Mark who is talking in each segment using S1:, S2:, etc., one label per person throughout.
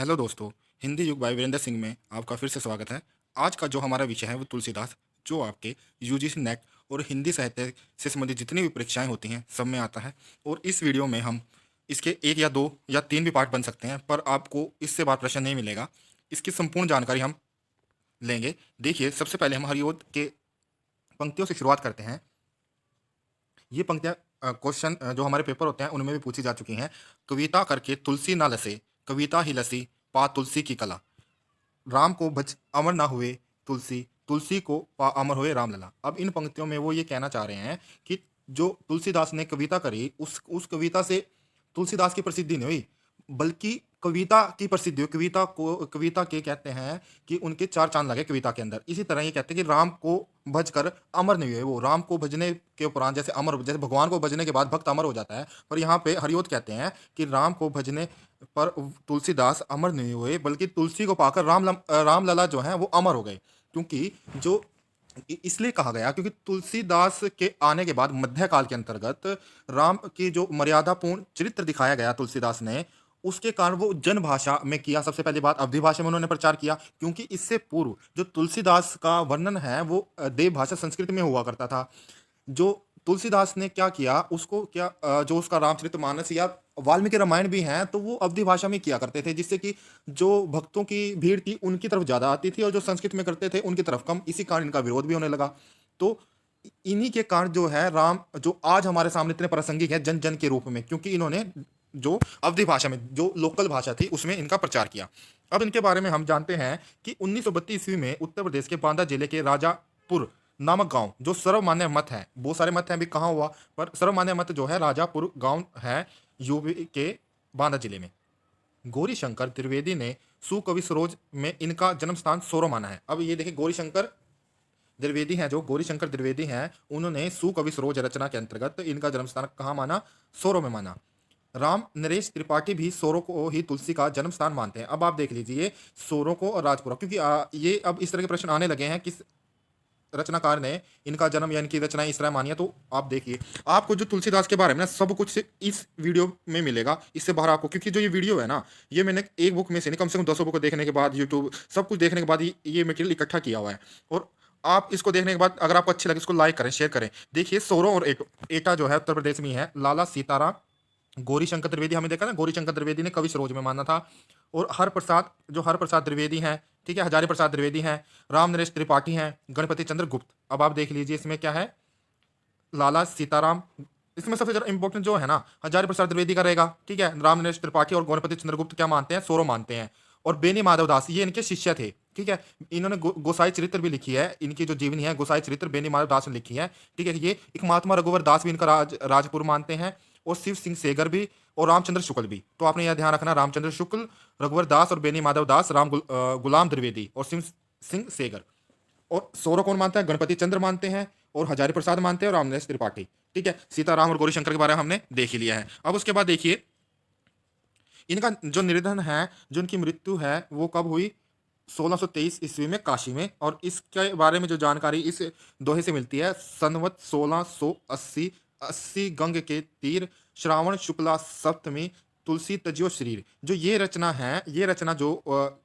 S1: Hello दोस्तों, हिंदी युग bye Virendra Singh में आपका फिर से स्वागत है। आज का जो हमारा विषय है वो तुलसीदास, जो आपके यूजीसी नेट और हिंदी साहित्य से संबंधित जितनी भी परीक्षाएं होती हैं सब में आता है। और इस वीडियो में हम इसके एक या दो या तीन भी पार्ट बन सकते हैं, पर आपको इससे बार प्रश्न नहीं मिलेगा। इसकी संपूर्ण जानकारी हम लेंगे। देखिए, सबसे पहले हम हरिओद के पंक्तियों से शुरुआत करते हैं। ये पंक्तियाँ क्वेश्चन जो हमारे पेपर होते हैं उनमें भी पूछी जा चुकी हैं। कविता करके तुलसी ना लसे, कविता ही लसी पा तुलसी की कला। राम को भज अमर ना हुए तुलसी, तुलसी को पा अमर हुए राम लला। अब इन पंक्तियों में वो ये कहना चाह रहे हैं कि जो तुलसीदास ने कविता करी, उस कविता से तुलसीदास की प्रसिद्धि नहीं हुई, बल्कि कविता की प्रसिद्धि हुई। कविता के कहते हैं कि उनके चार चांद लगे कविता के अंदर। इसी तरह ये कहते हैं कि राम को भज कर अमर नहीं हुए। वो राम को भजने के उपरांत जैसे अमर, जैसे भगवान को भजने के बाद भक्त अमर हो जाता है, पर यहाँ पे हरिओद कहते हैं कि राम को भजने पर तुलसीदास अमर नहीं हुए, बल्कि तुलसी को पाकर रामलला जो है वो अमर हो गए। क्योंकि जो इसलिए कहा गया क्योंकि तुलसीदास के आने के बाद मध्यकाल के अंतर्गत राम की जो मर्यादापूर्ण चरित्र दिखाया गया तुलसीदास ने, उसके कारण वो जन भाषा में किया। सबसे पहली बात, अवधी भाषा में उन्होंने प्रचार किया, क्योंकि इससे पूर्व जो तुलसीदास का वर्णन है वो देव भाषा संस्कृत में हुआ करता था। जो तुलसीदास ने क्या किया, उसको क्या जो उसका रामचरितमानस या वाल्मीकि रामायण भी हैं, तो वो अवधी भाषा में किया करते थे, जिससे कि जो भक्तों की भीड़ थी उनकी तरफ ज़्यादा आती थी और जो संस्कृत में करते थे उनकी तरफ कम। इसी कारण इनका विरोध भी होने लगा। तो इन्हीं के कारण जो है राम जो आज हमारे सामने इतने प्रासंगिक है जन जन के रूप में, क्योंकि इन्होंने जो अवधी भाषा में, जो लोकल भाषा थी, उसमें इनका प्रचार किया। अब इनके बारे में हम जानते हैं कि 1932 ईस्वी में उत्तर प्रदेश के बांदा जिले के राजापुर नामक गांव, जो सर्वमान्य मत है, बहुत सारे मत हैं अभी कहाँ हुआ, पर सर्वमान्य मत जो है राजापुर गांव है यूपी के बांदा जिले में। गौरी शंकर त्रिवेदी ने सुकवि सरोज में इनका जन्म स्थान सोरो माना है। अब ये देखिए, गौरी शंकर द्विवेदी हैं, जो गौरी शंकर द्विवेदी हैं, उन्होंने सुकवि सरोज रचना के अंतर्गत इनका जन्म स्थान कहाँ माना? सोरो में माना। राम नरेश त्रिपाठी भी सोरो को ही तुलसी का जन्म स्थान मानते हैं। अब आप देख लीजिए सोरो को और राजपुरा, क्योंकि ये अब इस तरह के प्रश्न आने लगे हैं, किस रचनाकार ने इनका जन्म या इनकी रचना इस तरह मानी है। तो आप देखिए, आपको जो तुलसीदास के बारे में ना सब कुछ इस वीडियो में मिलेगा। इससे बाहर आपको, क्योंकि जो ये वीडियो है ना, ये मैंने एक बुक में से नहीं, कम से कम 200 बुक देखने के बाद, यूट्यूब सब कुछ देखने के बाद ये मटेरियल इकट्ठा किया हुआ है। और आप इसको देखने के बाद अगर आपको अच्छी लगे, इसको लाइक करें, शेयर करें। देखिए, सोरो और एटा जो है उत्तर प्रदेश में ही है। लाला सीताराम गौरी शंकर त्रिवेदी, हमें देखा ना, गौरी शंकर त्रिवेदी ने कवि सरोज में माना था। और हर प्रसाद त्रिवेदी हैं, ठीक है, हजारी प्रसाद त्रिवेदी हैं, राम नरेश त्रिपाठी हैं, गणपति चंद्र गुप्त। अब आप देख लीजिए इसमें क्या है, लाला सीताराम, इसमें सबसे ज्यादा इंपॉर्टेंट जो है ना हजारी प्रसाद द्विवेदी का रहेगा, ठीक है। राम नरेश त्रिपाठी और गणपति चंद्रगुप्त क्या मानते हैं? सोरो मानते हैं। और बेनी माधव दास ये इनके शिष्य थे, ठीक है। इन्होंने गोसाई चरित्र भी लिखी है, इनकी जो जीवनी है गोसाई चरित्र बेनी माधव दास ने लिखी है, ठीक है। ये एक महात्मा रघुवर दास भी इनका राजपुर मानते हैं, और शिव सिंह सेगर भी, और रामचंद्र शुक्ल भी। तो आपने यह ध्यान रखना, रामचंद्र शुक्ल, रघुवर दास और बेनी माधव दास, गुलाम द्विवेदी और शिव सिंह सेगर। और सोरो कौन मानता है? गणपति चंद्र मानते हैं, और हजारी प्रसाद मानते हैं, और रामनरेश त्रिपाठी, ठीक है। सीताराम और गौरी शंकर के बारे में हमने देख ही लिया है। अब उसके बाद देखिए, इनका जो निधन है, जो इनकी मृत्यु है, वो कब हुई? 1623 ईस्वी में काशी में। और इसके बारे में जो जानकारी इस दोहे से मिलती है, संवत 1680, 80 गंग के तीर, श्रावण शुक्ला सप्तमी, तुलसी तजियो शरीर। जो ये रचना है, ये रचना जो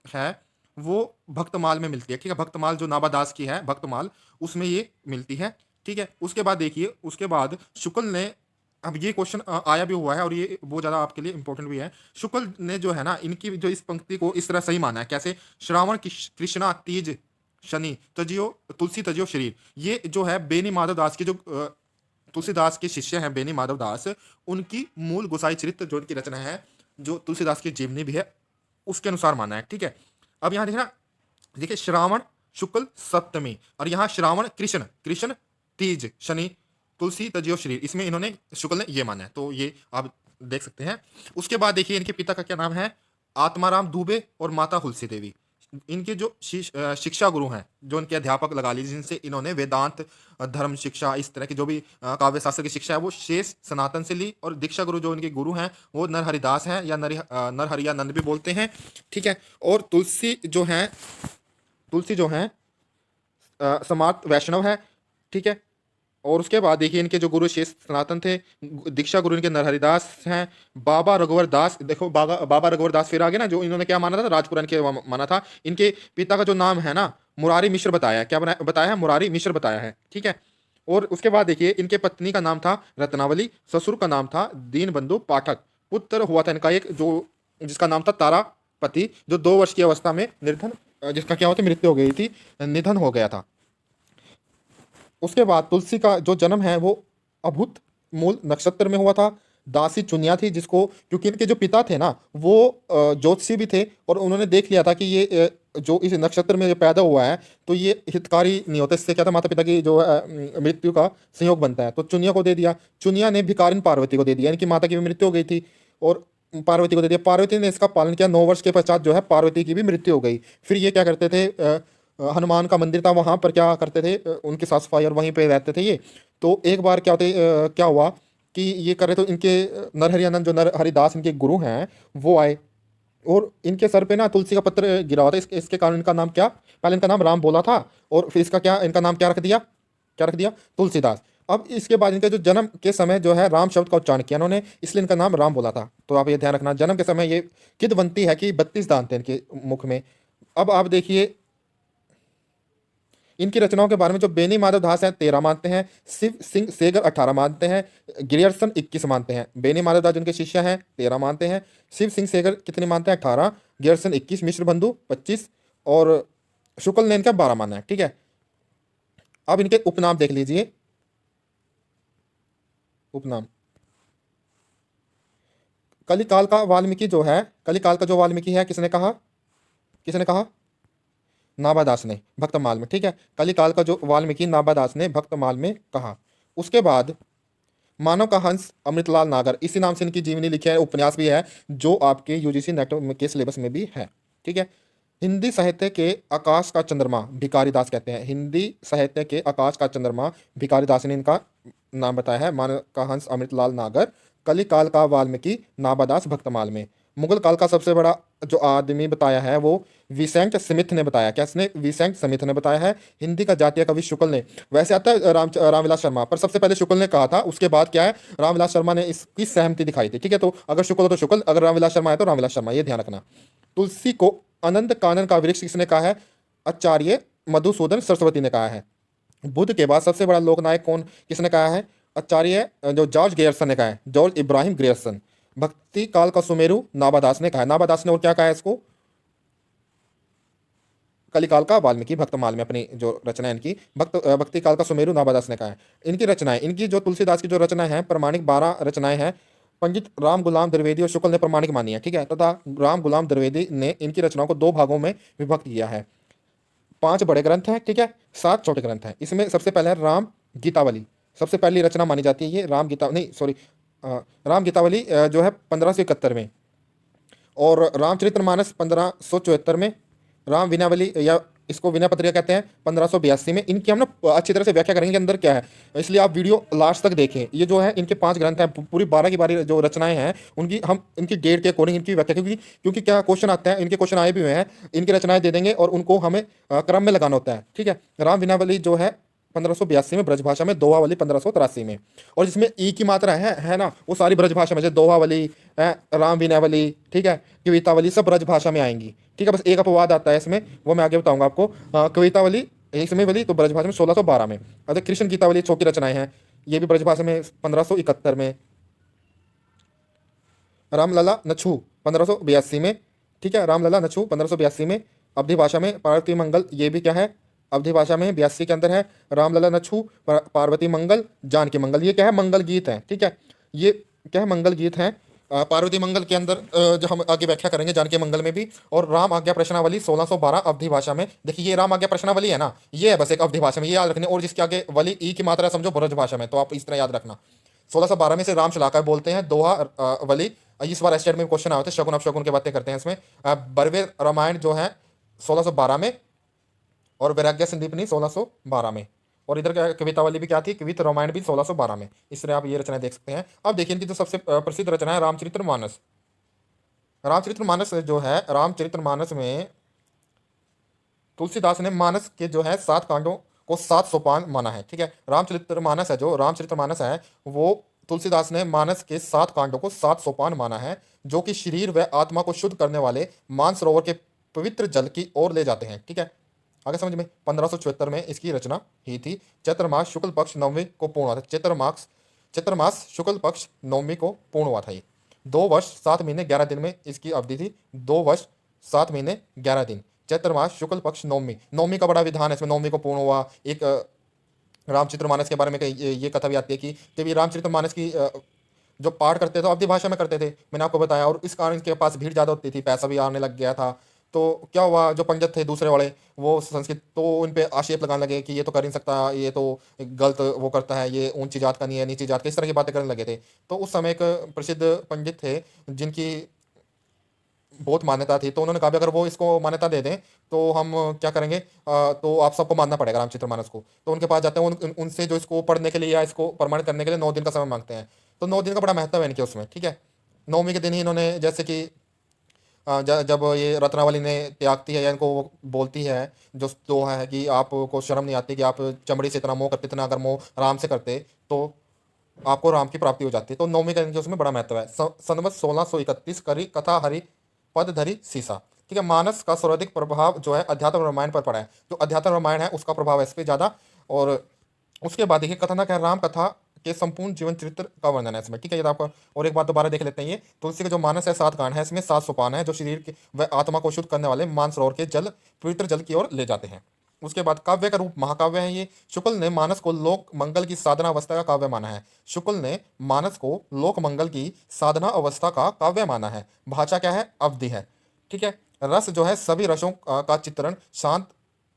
S1: है वो भक्तमाल में मिलती है, ठीक है। भक्तमाल जो नाबादास की है, भक्तमाल, उसमें ये मिलती है, ठीक है। उसके बाद देखिए, उसके बाद शुक्ल ने, अब ये क्वेश्चन आया भी हुआ है और ये बहुत ज़्यादा आपके लिए इंपॉर्टेंट भी है। शुक्ल ने जो है ना, इनकी जो इस पंक्ति को इस तरह सही माना है, कैसे? श्रावण कृष्णा तीज शनि तजियो, तुलसी तजियो शरीर। ये जो है बेनी माधव दास की, जो तुलसीदास के शिष्य हैं बेनी माधव दास, उनकी मूल गोसाई चरित्र जो इनकी रचना है, जो तुलसीदास की जीवनी भी है, उसके अनुसार माना है, ठीक है। अब यहाँ देखना, देखिए, श्रावण शुक्ल सप्तमी, और यहाँ श्रावण कृष्ण, कृष्ण तीज शनि तुलसी तजियो शरीर, इसमें इन्होंने शुक्ल ने ये माना है। तो ये आप देख सकते हैं। उसके बाद देखिए, इनके पिता का क्या नाम है? आत्माराम दुबे, और माता हुलसी देवी। इनके जो शिक्षा गुरु हैं, जो इनके अध्यापक लगा लीजिए, जिनसे इन्होंने वेदांत, धर्म शिक्षा, इस तरह की जो भी काव्य शास्त्र की शिक्षा है, वो शेष सनातन से ली। और दीक्षा गुरु जो इनके गुरु हैं वो नरहरिदास हैं, या नरहरियानंद भी बोलते हैं, ठीक है। और तुलसी जो है समार्त वैष्णव है, ठीक है। और उसके बाद देखिए इनके जो गुरु शेष सनातन थे, दीक्षा गुरु इनके नरहरिदास हैं। बाबा रघुवर दास, देखो बाबा रघुवर दास फिर आगे ना, जो इन्होंने क्या माना था, राजपुराण के माना था। इनके पिता का जो नाम है ना, मुरारी मिश्र बताया है। क्या बताया है? मुरारी मिश्र बताया है, ठीक है। और उसके बाद देखिए इनके पत्नी का नाम था रत्नावली, ससुर का नाम था दीनबंधु पाठक। पुत्र हुआ था इनका एक, जो जिसका नाम था तारापति, जो 2 वर्ष की अवस्था में निर्धन, जिसका क्या होता मृत्यु हो गई थी, निधन हो गया था। उसके बाद तुलसी का जो जन्म है वो अभूत मूल नक्षत्र में हुआ था। दासी चुनिया थी, जिसको, क्योंकि इनके जो पिता थे ना वो ज्योतिषी भी थे, और उन्होंने देख लिया था कि ये जो इस नक्षत्र में जो पैदा हुआ है तो ये हितकारी नहीं होता। इससे क्या था, माता पिता की जो मृत्यु का संयोग बनता है। तो चुनिया को दे दिया। चुनिया ने भिकारिन पार्वती को दे दिया। इनकी माता की भी मृत्यु हो गई थी और पार्वती को दे दिया। पार्वती ने इसका पालन किया। 9 वर्ष के पश्चात जो है पार्वती की भी मृत्यु हो गई। फिर ये क्या करते थे, हनुमान का मंदिर था वहां पर क्या करते थे, उनकी साफ सफाई और वहीं पे रहते थे ये। तो एक बार क्या हुआ कि ये कर रहे, तो इनके नरहरियानंद, जो नरहरिदास इनके गुरु हैं, वो आए और इनके सर पे ना तुलसी का पत्र गिरा हुआ था। इसके कारण इनका नाम क्या, पहले इनका नाम राम बोला था और फिर इसका क्या, इनका नाम क्या रख दिया, क्या रख दिया, तुलसीदास। अब इसके बाद इनके जो जन्म के समय जो है राम शब्द का उच्चारण किया इन्होंने, इसलिए इनका नाम राम बोला था। तो आप ये ध्यान रखना, जन्म के समय ये किदवंती है कि 32 दांत थे इनके मुख में। अब आप देखिए इनकी रचनाओं के बारे में, जो बेनी माधव दास है 13 मानते हैं, शिव सिंह सेगर 18 मानते हैं, ग्रियर्सन 21 मानते हैं। बेनी माधव दास जिनके शिष्य हैं 13 मानते हैं, शिव सिंह सेगर कितने मानते हैं, 18, ग्रियर्सन 21, मिश्र बंधु 25 और शुक्ल ने इनका 12 माना है, ठीक है। अब इनके उपनाम देख लीजिए। उपनाम, कलिकाल का वाल्मीकि जो है, कलिकाल का जो वाल्मीकि है, किसने कहा, किसने कहा, नाभादास ने भक्तमाल में, ठीक है। कलिकाल का जो वाल्मीकि नाभादास ने भक्तमाल में कहा। उसके बाद मानव का हंस अमृतलाल नागर, इसी नाम से इनकी जीवनी लिखी है, उपन्यास भी है, जो आपके यूजीसी नेट के सिलेबस में भी है, ठीक है। हिंदी साहित्य के आकाश का चंद्रमा भिखारी दास कहते हैं। हिंदी साहित्य के आकाश का चंद्रमा भिखारी दास ने इनका नाम बताया है। मानव का हंस अमृतलाल नागर, कलिकाल का वाल्मीकि नाभादास भक्तमाल में। मुगल काल का सबसे बड़ा जो आदमी बताया है वो विसेंट स्मिथ ने बताया। कैसने, विसेंट स्मिथ ने बताया है। हिंदी का जातीय कवि शुक्ल ने, वैसे आता है रामविलास शर्मा, पर सबसे पहले शुक्ल ने कहा था, उसके बाद क्या है, रामविलास शर्मा ने इसकी सहमति दिखाई थी, ठीक है। तो अगर शुक्ल हो तो शुक्ल, अगर रामविलास शर्मा है तो रामविलास शर्मा, ये ध्यान रखना। तुलसी को अनंत कानन का वृक्ष किसने कहा है, आचार्य मधुसूदन सरस्वती ने कहा है। बुद्ध के बाद सबसे बड़ा लोकनायक कौन, किसने कहा है, आचार्य जो जॉर्ज ग्रियर्सन ने कहा है, जॉर्ज इब्राहिम ग्रियर्सन। भक्ति काल का सुमेरु नाभादास ने कहा है। नाभादास ने और क्या कहा है इसको, कलिकाल का वाल्मीकि भक्तमाल में अपनी जो रचना है इनकी, भक्ति काल का सुमेरु नाभादास ने कहा है। इनकी रचनाएं, इनकी जो तुलसीदास की जो रचना है प्रमाणिक 12 रचनाएं हैं। पंडित राम गुलाम द्विवेदी और शुक्ल ने प्रमाणिक मानी है, ठीक है, तथा राम गुलाम द्विवेदी ने इनकी रचनाओं को 2 भागों में विभक्त किया है। 5 बड़े ग्रंथ हैं, ठीक है, 7 छोटे ग्रंथ हैं। इसमें सबसे पहले है राम गीतावली, सबसे पहली रचना मानी जाती है ये राम गीता, नहीं सॉरी, राम गीतावली जो है 1571 में, और रामचरितमानस 1574 में, राम विनयावली या इसको विनय पत्रिका कहते हैं 1582 में। इनकी हम ना अच्छी तरह से व्याख्या करेंगे अंदर क्या है, इसलिए आप वीडियो लास्ट तक देखें। ये जो है इनके 5 ग्रंथ हैं, पूरी 12 की 12 जो रचनाएं हैं उनकी हम इनकी डेट के अकॉर्डिंग इनकी व्याख्या, क्योंकि क्या क्वेश्चन आते हैं, इनके क्वेश्चन आए भी हुए हैं, इनकी रचनाएं दे देंगे और उनको हमें क्रम में लगाना होता है, ठीक है। राम विनयावली जो है 1582 में ब्रजभाषा में, दोहावली 1583 में, और जिसमें ई की मात्रा है ना, वो सारी ब्रजभाषा में, जैसे दोहावली, राम विनयावली, ठीक है, कवितावली, सब ब्रजभाषा में आएंगी, ठीक है। बस एक अपवाद आता है इसमें, वो मैं आगे बताऊंगा आपको। कवितावली इसमें वाली तो ब्रजभाषा में 1612 में। अगर कृष्ण गीतावली छोटी रचनाएं हैं, ये भी ब्रजभाषा में 1571 में। रामलला नछू 1582 में, ठीक है, रामलला नछू 1582 में। अवधि भाषा में पार्वती मंगल, ये भी क्या है, अवधि भाषा में 82 के अंदर है। रामलला नछू, पार्वती मंगल, जानकी मंगल, ये क्या है, मंगल गीत है, ठीक है, ये क्या है, मंगल गीत है। पार्वती मंगल के अंदर जो हम आगे व्याख्या करेंगे जानकी मंगल में भी। और राम आज्ञा प्रश्नावली 1612 अवधि भाषा में। देखिए ये राम आज्ञा प्रश्नावली है ना, ये है बस एक अवधि भाषा में, ये याद रखने। और जिसके आगे वली ई की मात्रा समझो ब्रज भाषा में, तो आप इस तरह याद रखना। 1612 में से राम चलाकर बोलते हैं, दोहा वली। इस बार एस्टेट में क्वेश्चन आए थे, शगुन अपशगुन की बातें करते हैं इसमें। बरवे रामायण जो है 1612 में, और वैराग्य संदीपनी 1612 में। और इधर कवितावली भी क्या थी, कविता रामायण भी 1612 में। इस तरह आप ये रचना देख सकते हैं। अब देखिए इनकी जो सबसे प्रसिद्ध रचना है रामचरितमानस। रामचरितमानस जो है, रामचरितमानस में तुलसीदास ने मानस के जो है 7 कांडों को 7 सोपान माना है। ठीक है, रामचरितमानस है, जो रामचरितमानस है वो तुलसीदास ने मानस के 7 कांडों को 7 सोपान माना है, जो कि शरीर व आत्मा को शुद्ध करने वाले मानसरोवर के पवित्र जल की ओर ले जाते हैं। ठीक है, आगे समझ में। 1574 में इसकी रचना ही थी। चैत्र मास शुक्ल पक्ष नवमी को पूर्ण हुआ था। चैत्र मास शुक्ल पक्ष नवमी को पूर्ण हुआ था ये। 2 वर्ष 7 महीने 11 दिन में इसकी अवधि थी। 2 वर्ष 7 महीने 11 दिन। चैत्र मास शुक्ल पक्ष नवमी, नवमी का बड़ा विधान है इसमें। नवमी को पूर्ण हुआ। एक रामचरितमानस के बारे में ये कथा भी आती है कि जब ये रामचरितमानस की जो पाठ करते थे तो अवधि भाषा में करते थे, मैंने आपको बताया, और इस कारण इनके पास भीड़ ज़्यादा होती थी, पैसा भी आने लग गया था। तो क्या हुआ, जो पंडित थे दूसरे वाले वो संस्कृत, तो उन पे आक्षेप लगाने लगे कि ये तो कर नहीं सकता, ये तो गलत वो करता है, ये ऊंची जात का नहीं है, नीची जात का, इस तरह की बातें करने लगे थे। तो उस समय एक प्रसिद्ध पंडित थे जिनकी बहुत मान्यता थी, तो उन्होंने कहा भी अगर वो इसको मान्यता दे दें तो हम क्या करेंगे, तो आप सबको मानना पड़ेगा रामचरितमानस को। तो उनके पास जाते हैं, उनसे जो इसको पढ़ने के लिए या इसको प्रमाणित करने के लिए 9 दिन का समय मांगते हैं। तो 9 दिन का बड़ा महत्व है इनके उसमें। ठीक है, नवमी के दिन ही इन्होंने, जैसे कि जब ये रत्नावली ने त्यागती है या इनको वो बोलती है, जो दोहा है कि आपको शर्म नहीं आती कि आप चमड़ी से इतना मोह करते, इतना अगर मोह राम से करते तो आपको राम की प्राप्ति हो जाती है। तो नवमी का इनके उसमें बड़ा महत्व है। संवत 1631 करी कथा हरि पद धरी सीसा। ठीक है, मानस का सर्वाधिक प्रभाव जो है अध्यात्म रामायण पर पड़ा है। जो अध्यात्म रामायण है उसका प्रभाव है इस पे ज़्यादा। और उसके बाद देखिए कथानक है राम कथा के संपूर्ण जीवन चरित्र का वर्णन है इसमें। ठीक है, ये तो आपको और एक बार दोबारा देख लेते हैं। ये तुलसी का जो मानस है 7 कांड है, इसमें 7 सोपान है जो शरीर के व आत्मा को शुद्ध करने वाले मानसरोवर के जल, पवित्र जल की ओर ले जाते हैं। उसके बाद काव्य का रूप महाकाव्य है ये। शुक्ल ने मानस को लोक मंगल की साधना अवस्था का काव्य माना है। शुक्ल ने मानस को लोक मंगल की साधना अवस्था का काव्य माना है। भाषा क्या है, अवधि है। ठीक है, रस जो है सभी रसों का चित्रण, शांत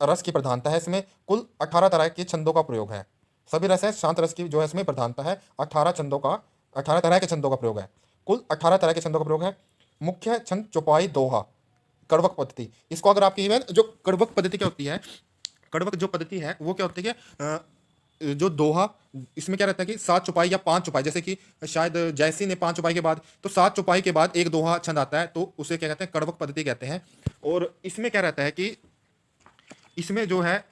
S1: रस की प्रधानता है इसमें। कुल 18 तरह के छंदों का प्रयोग है। सभी रस है, शांत रस की जो है इसमें प्रधानता है। 18 तरह के छंदों का प्रयोग है। कुल 18 तरह के छंदों का प्रयोग है। मुख्य छंद चौपाई, दोहा, कड़वक पद्धति। इसको अगर आपकी जो कड़वक पद्धति क्या होती है, कड़वक जो पद्धति है वो क्या होती है कि जो दोहा, इसमें क्या रहता है कि 7 चौपाई या 5 चौपाई, जैसे कि शायद जैसी ने 5 चौपाई के बाद, तो 7 चौपाई के बाद एक दोहा छंद आता है, तो उसे क्या कहते हैं, कड़वक पद्धति कहते हैं। और इसमें क्या रहता है कि इसमें जो है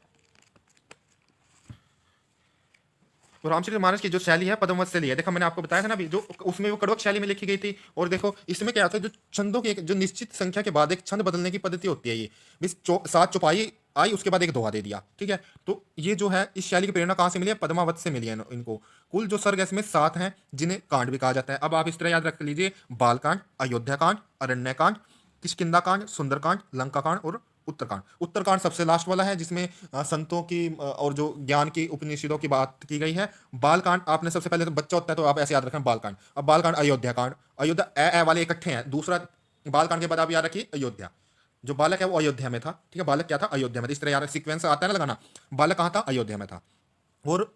S1: तो रामचरितमानस की जो शैली है पद्मवत शैली है। देखो मैंने आपको बताया था ना अभी, जो उसमें वो कड़वक शैली में लिखी गई थी। और देखो इसमें क्या होता है, जो छंदों की एक जो निश्चित संख्या के बाद एक छंद बदलने की पद्धति होती है। ये 7 चौपाई आई, उसके बाद एक दोहा दे दिया। ठीक है, तो ये जो है इस शैली की प्रेरणा कहाँ से मिली है, पद्मावत से मिली है इनको। कुल जो सर्ग इसमें 7 हैं जिन्हें कांड भी कहा जाता है। अब आप इस तरह याद रख लीजिए, बालकांड, अयोध्या कांड, अरण्य कांड, किष्किंधा कांड, सुंदरकांड, लंका कांड और उत्तरकांड। उत्तरकांड सबसे लास्ट वाला है जिसमें संतों की और जो ज्ञान की उपनिषदों की बात की गई है। बालकांड आपने सबसे पहले, तो बच्चा होता है तो आप ऐसे याद रखें बालकांड। अब बालकांड, अयोध्या कांड, अयोध्या ए वाले इकट्ठे हैं। दूसरा बालकांड के बाद आप याद रखिए अयोध्या, जो बालक है वो अयोध्या में था। ठीक है, बालक क्या था, अयोध्या में था। इस तरह यार सीक्वेंस आता है ना लगाना, बालक कहाँ था, अयोध्या में था। और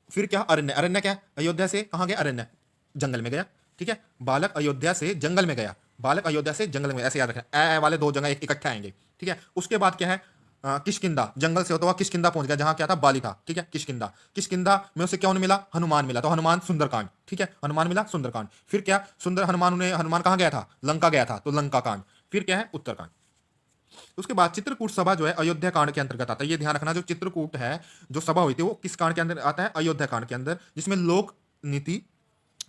S1: फिर क्या, अरण्य, अरण्य क्या, अयोध्या से कहाँ गया, अरण्य जंगल में गया। ठीक है, बालक अयोध्या से जंगल में गया, बालक अयोध्या से जंगल में, ऐसे याद रखना, ए वाले 2 जगह इकट्ठे आएंगे। ठीक है, उसके बाद क्या है, किष्किंधा, जंगल से होता हुआ किष्किंधा पहुंच गया, जहां क्या था, बाली था। ठीक है, किष्किंधा, किष्किंधा में उसे क्या मिला, हनुमान मिला, तो हनुमान सुंदरकांड। ठीक है, हनुमान मिला, सुंदरकांड। फिर क्या, सुंदर हनुमान, उन्हें हनुमान कहाँ गया था, लंका गया था, तो लंका कांड। फिर क्या है, उत्तरकांड। उसके बाद चित्रकूट सभा जो है अयोध्या कांड के अंतर्गत आता है। ये ध्यान रखना, जो चित्रकूट है जो सभा हुई थी वो किस कांड के अंदर आता है, अयोध्या कांड के अंदर, जिसमें लोक नीति,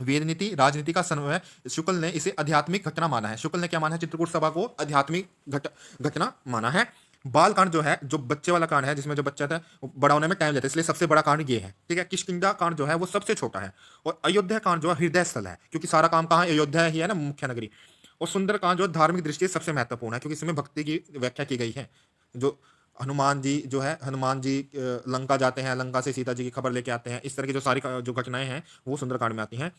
S1: वेद नीति, राजनीति का समन्वय। शुक्ल ने इसे आध्यात्मिक घटना माना है। शुक्ल ने क्या माना है, चित्रकूट सभा को आध्यात्मिक घटना माना है। बाल कांड जो है, जो बच्चे वाला कांड है, जिसमें जो बच्चा था वो बड़ा होने में टाइम लेता है, इसलिए सबसे बड़ा कांड ये है। ठीक है, किष्किंधा कांड जो है वो सबसे छोटा है। और अयोध्या कांड जो है हृदय स्थल है, क्योंकि सारा काम कहाँ है, अयोध्या ही है ना, मुख्य नगरी। और सुंदर कांड जो धार्मिक दृष्टि से सबसे महत्वपूर्ण है, क्योंकि इसमें भक्ति की व्याख्या की गई है। जो हनुमान जी जो है, हनुमान जी लंका जाते हैं, लंका से सीता जी की खबर लेके आते हैं, इस तरह की जो सारी जो घटनाएं हैं वो सुंदरकांड में आती हैं।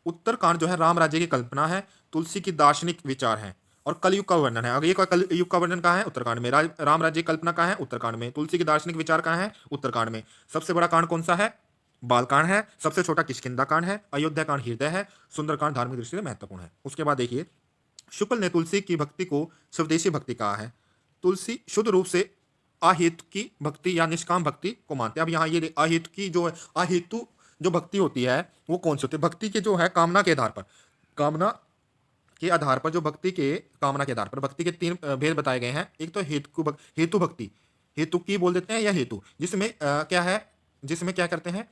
S1: उत्तरकांड जो है राम राज्य की कल्पना है, तुलसी की दार्शनिक विचार है और कलयुग का वर्णन है। अगर ये कलयुग का वर्णन कहाँ है, उत्तरकांड में। राम राज्य की कल्पना कहाँ है, उत्तरकांड में। तुलसी की दार्शनिक विचार कहाँ है, उत्तरकांड में। सबसे बड़ा कांड कौन सा है, बालकांड है। सबसे छोटा किष्किंधा कांड है। अयोध्या कांड हृदय है। सुंदरकांड धार्मिक दृष्टि से महत्वपूर्ण है। उसके बाद देखिए, शुक्ल ने तुलसी की भक्ति को स्वदेशी भक्ति कहा है। तुलसी शुद्ध रूप से अहेतु की भक्ति या निष्काम भक्ति को मानते हैं। अब यहाँ ये अहेतु की जो है, अहेतु जो भक्ति होती है वो कौन सी होती है, भक्ति के जो है कामना के आधार पर, कामना के आधार पर जो भक्ति के, कामना के आधार पर भक्ति के 3 भेद बताए गए हैं। एक तो हेतु भक्ति। हेतुकी बोल देते हैं या हेतु, जिसमें क्या है, जिसमें क्या करते हैं,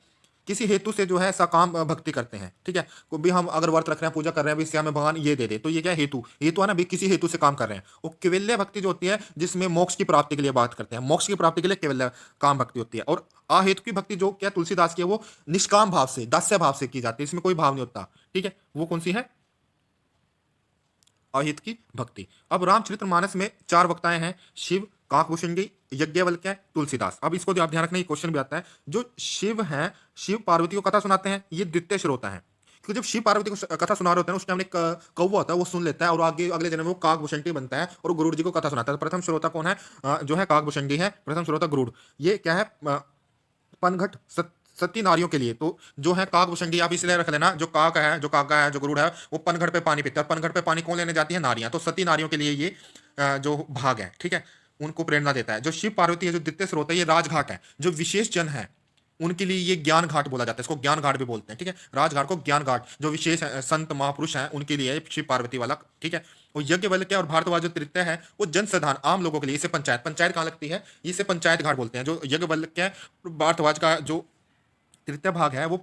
S1: किसी हेतु से जो है सकाम भक्ति करते हैं, ठीक है। को भी हम अगर व्रत रख रहे हैं, पूजा कर रहे हैं, भी इससे हमें भगवान ये दे दे, तो ये क्या है, हेतु, हेतु है ना, भी किसी हेतु से काम कर रहे हैं। वो कैवल्य भक्ति जो होती है, जिसमें मोक्ष की प्राप्ति के लिए बात करते हैं, मोक्ष की प्राप्ति के लिए कैवल्य काम भक्ति होती है। और अहेतु की भक्ति जो क्या तुलसीदास की है, वो निष्काम भाव से, दास्य भाव से की जाती है, इसमें कोई भाव नहीं होता, ठीक है। वो कौन सी है, अहित की भक्ति। अब रामचरितमानस में 4 वक्ताएं हैं, शिव, काकभूषणी, यज्ञवल्क्य, तुलसीदास। अब इसको जो आप ध्यान रखना, ये क्वेश्चन भी आता है, जो शिव हैं, शिव पार्वती को कथा सुनाते हैं, ये द्वितीय श्रोता है। क्योंकि जब शिव पार्वती को कथा सुना रहे होते हैं, उस टाइम एक कौवा होता है, वो सुन लेता है और आगे अगले जन्म में वो काकभूषणी बनता है और गुरुड़ जी को कथा सुनाता है। तो प्रथम श्रोता कौन है, जो है काकभूषणी है, प्रथम श्रोता गुरुड़। ये क्या है, पनघट सती नारियों के लिए। तो जो है काकभूषणी, आप इसलिए रख लेना, जो काक है, जो काका है, जो गरुड़ है, वो पनघट पे पानी पीता है, और पनघट पे पानी कौन लेने जाती है, नारियां। तो सती नारियों के लिए ये जो भाग है, ठीक है, उनको प्रेरणा देता है। जो शिव पार्वती है, जो द्वितीय स्रोत है, ये राजघाट है। जो विशेष जन है उनके लिए ये ज्ञान घाट बोला जाता है, इसको ज्ञान घाट भी बोलते हैं, ठीक है। राजघाट को ज्ञान घाट, जो विशेष संत महापुरुष हैं उनके लिए शिव पार्वती वाला, ठीक है। और यज्ञवल्क्य और भारद्वाज जो तृतीय है, वो जन साधारण आम लोगों के लिए, इसे पंचायत, पंचायत कहाँ लगती है, इसे पंचायत घाट बोलते हैं। जो यज्ञवल्क्य भारद्वाज का जो तृतीय भाग है, वो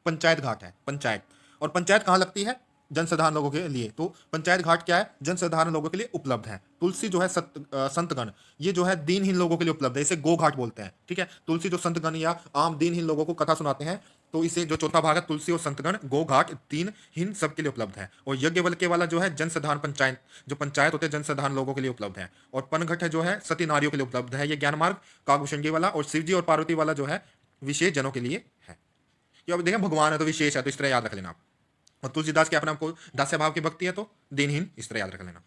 S1: पंचायत घाट है, पंचायत। और पंचायत कहाँ लगती है, जनसाधारण लोगों के लिए। तो पंचायत घाट क्या है, जनसाधारण लोगों के लिए उपलब्ध है। तुलसी जो है संतगण, ये जो है दीनहीन लोगों के लिए उपलब्ध है, इसे गो घाट बोलते हैं, ठीक है। तुलसी जो संतगण या आम दीनहीन लोगों को कथा सुनाते हैं, तो इसे जो चौथा भाग है, तुलसी और संतगण, गो घाट, दीनहीन सबके लिए उपलब्ध है। और यज्ञवल्क्य वाला जो है जनसाधारण पंचायत, जो पंचायत होते हैं जनसाधारण लोगों के लिए उपलब्ध है। और पनघट है जो है सती नारियों के लिए उपलब्ध है, ये ज्ञान मार्ग काकभूषणी वाला। और शिवजी और पार्वती वाला जो है विशेष जनों के लिए है। कि अब देखें, भगवान है तो विशेष है, तो इस तरह याद रख लेना आप। और तुलसीदास के अपने आपको दास्य भाव की भक्ति है, तो दिनहीन, इस तरह याद रख लेना।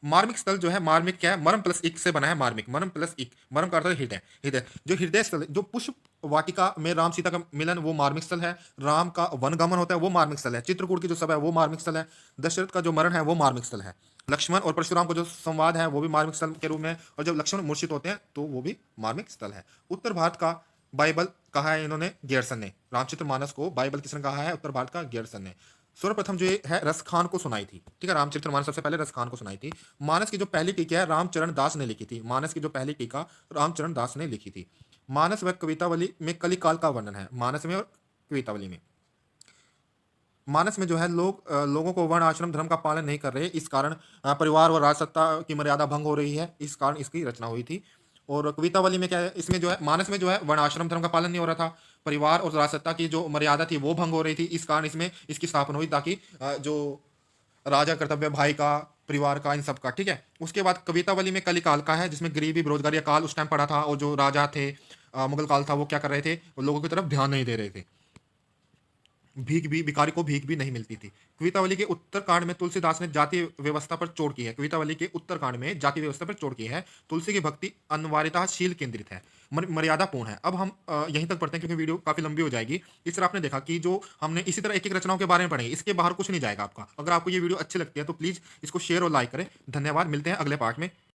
S1: मार्मिक स्थल जो है, मार्मिक क्या है, मरम प्लस इक से बना है, मार्मिक, मरम प्लस इक, मरम का अर्थ है हृदय, हृदय। जो हृदय स्थल, जो पुष्प वाटिका में राम सीता का मिलन, वो मार्मिक स्थल है। राम का वनगमन होता है, वो मार्मिक स्थल है। चित्रकूट की जो सभा है, वो मार्मिक स्थल है। दशरथ का जो मरण है, वो मार्मिक स्थल है। लक्ष्मण और परशुराम का जो संवाद है, वो भी मार्मिक स्थल के रूप में। और जब लक्ष्मण मूर्छित होते हैं, तो वो भी मार्मिक स्थल है। उत्तर भारत का बाइबल कहा है इन्होंने, गियर्सन ने। रामचरितमानस को बाइबल किसने कहा है, उत्तर भारत का गियर्सन ने। सर्वप्रथम जो ये है, रसखान को सुनाई थी, ठीक है। रामचरितमानस सबसे पहले रसखान को सुनाई थी। मानस की जो पहली टीका है, रामचरण दास ने लिखी थी। मानस की जो पहली टीका रामचरण दास ने लिखी थी। मानस व कवितावली में कलिकाल का वर्णन है, मानस में और कवितावली में। मानस में जो है लोगों को वर्ण आश्रम धर्म का पालन नहीं कर रहे, इस कारण परिवार और राजसत्ता की मर्यादा भंग हो रही है, इस कारण इसकी रचना हुई थी। और कवितावली में क्या है, इसमें जो है, मानस में जो है वर्ण आश्रम धर्म का पालन नहीं हो रहा था, परिवार और राजसत्ता की जो मर्यादा थी वो भंग हो रही थी, इस कारण इसमें इसकी स्थापना हुई, ताकि जो राजा कर्तव्य, भाई का, परिवार का, इन सब का, ठीक है। उसके बाद कवितावली में कलिकाल का है, जिसमें गरीबी, बेरोजगारी, अकाल उस टाइम पड़ा था। और जो राजा थे, मुगल काल था, वो क्या कर रहे थे, वो लोगों की तरफ ध्यान नहीं दे रहे थे। भीख भी, भिखारी को भीख भी नहीं मिलती थी। कवितावली के उत्तरकांड में तुलसीदास ने जाति व्यवस्था पर चोट की है। कवितावली के उत्तरकांड में जाति व्यवस्था पर चोट की है। तुलसी की भक्ति अनिवार्यतः शील केंद्रित है, मर्यादापूर्ण है। अब हम यहीं तक पढ़ते हैं, क्योंकि वीडियो काफी लंबी हो जाएगी। इस तरह आपने देखा कि जो हमने इसी तरह एक एक रचनाओं के बारे में पढ़ेंगे, इसके बाहर कुछ नहीं जाएगा आपका। अगर आपको ये वीडियो अच्छी लगती है, तो प्लीज इसको शेयर और लाइक करें। धन्यवाद, मिलते हैं अगले पार्ट में।